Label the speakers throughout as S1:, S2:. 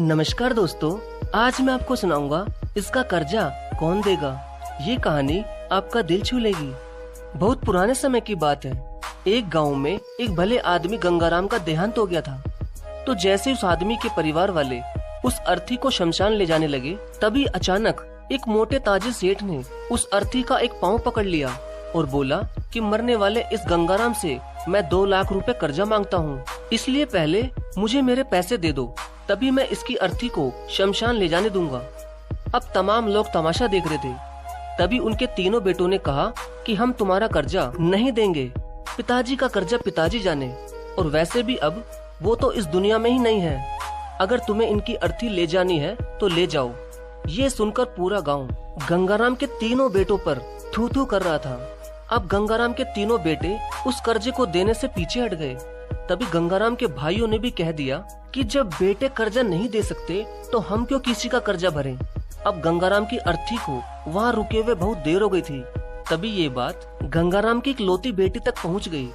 S1: नमस्कार दोस्तों, आज मैं आपको सुनाऊंगा इसका कर्जा कौन देगा। ये कहानी आपका दिल छू लेगी। बहुत पुराने समय की बात है। एक गांव में एक भले आदमी गंगाराम का देहांत हो गया था। तो जैसे उस आदमी के परिवार वाले उस अर्थी को शमशान ले जाने लगे, तभी अचानक एक मोटे ताजिर सेठ ने उस अर्थी का एक पाँव पकड़ लिया और बोला कि मरने वाले इस गंगाराम से मैं 2 लाख रुपए कर्जा मांगता हूँ, इसलिए पहले मुझे मेरे पैसे दे दो, तभी मैं इसकी अर्थी को शमशान ले जाने दूंगा। अब तमाम लोग तमाशा देख रहे थे। तभी उनके तीनों बेटों ने कहा कि हम तुम्हारा कर्जा नहीं देंगे, पिताजी का कर्जा पिताजी जाने, और वैसे भी अब वो तो इस दुनिया में ही नहीं है। अगर तुम्हें इनकी अर्थी ले जानी है तो ले जाओ। ये सुनकर पूरा गांव गंगाराम के तीनों बेटों पर थू थू कर रहा था। अब गंगाराम के तीनों बेटे उस कर्जे को देने से पीछे हट गए। तभी गंगाराम के भाइयों ने भी कह दिया कि जब बेटे कर्जा नहीं दे सकते तो हम क्यों किसी का कर्जा भरें। अब गंगाराम की अर्थी को वहाँ रुके हुए बहुत देर हो गई थी। तभी ये बात गंगाराम की इकलौती बेटी तक पहुँच गई,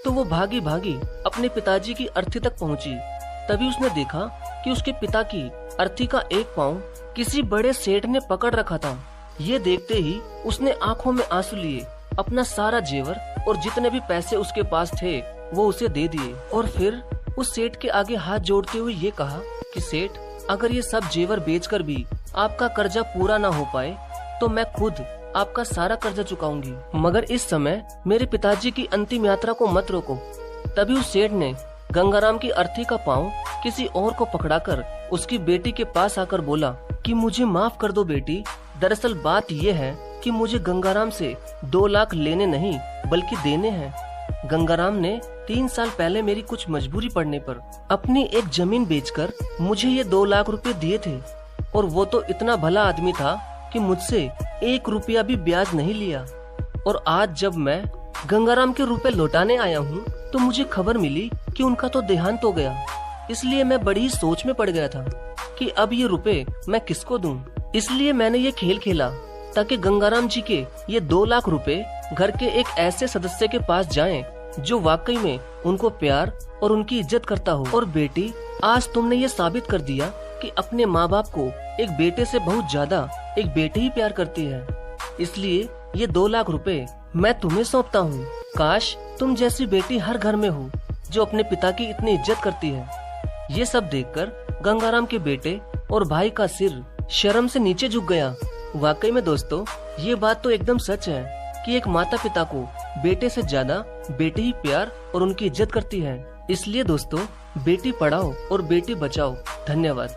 S1: तो वो भागी भागी अपने पिताजी की अर्थी तक पहुँची। तभी उसने देखा कि उसके पिता की अर्थी का एक पाँव किसी बड़े सेठ ने पकड़ रखा था। ये देखते ही उसने आंखों में आंसू लिए, अपना सारा जेवर और जितने भी पैसे उसके पास थे वो उसे दे दिए, और फिर उस सेठ के आगे हाथ जोड़ते हुए ये कहा कि सेठ, अगर ये सब जेवर बेचकर भी आपका कर्जा पूरा ना हो पाए तो मैं खुद आपका सारा कर्जा चुकाऊंगी, मगर इस समय मेरे पिताजी की अंतिम यात्रा को मत रोको। तभी उस सेठ ने गंगाराम की अर्थी का पाँव किसी और को पकड़ाकर उसकी बेटी के पास आकर बोला कि मुझे माफ कर दो बेटी, दरअसल बात ये है कि मुझे गंगाराम से 2 लाख लेने नहीं बल्कि देने हैं। गंगाराम ने 3 साल पहले मेरी कुछ मजबूरी पड़ने पर अपनी एक जमीन बेचकर मुझे ये 2 लाख रुपए दिए थे, और वो तो इतना भला आदमी था कि मुझसे 1 रुपया भी ब्याज नहीं लिया। और आज जब मैं गंगाराम के रुपए लौटाने आया हूँ तो मुझे खबर मिली कि उनका तो देहांत हो गया। इसलिए मैं बड़ी ही सोच में पड़ गया था कि अब ये रुपए मैं किसको दूं। इसलिए मैंने ये खेल खेला ताकि गंगाराम जी के ये 2 लाख रुपए घर के एक ऐसे सदस्य के पास जाएं जो वाकई में उनको प्यार और उनकी इज्जत करता हो। और बेटी, आज तुमने ये साबित कर दिया कि अपने माँ बाप को एक बेटे से बहुत ज्यादा एक बेटी ही प्यार करती है। इसलिए ये 2 लाख रुपए मैं तुम्हें सौंपता हूँ। काश तुम जैसी बेटी हर घर में हो जो अपने पिता की इतनी इज्जत करती है। ये सब देखकर गंगाराम के बेटे और भाई का सिर शर्म से नीचे झुक गया। वाकई में दोस्तों, ये बात तो एकदम सच है कि एक माता पिता को बेटे से ज्यादा बेटी ही प्यार और उनकी इज्जत करती है। इसलिए दोस्तों, बेटी पढ़ाओ और बेटी बचाओ। धन्यवाद।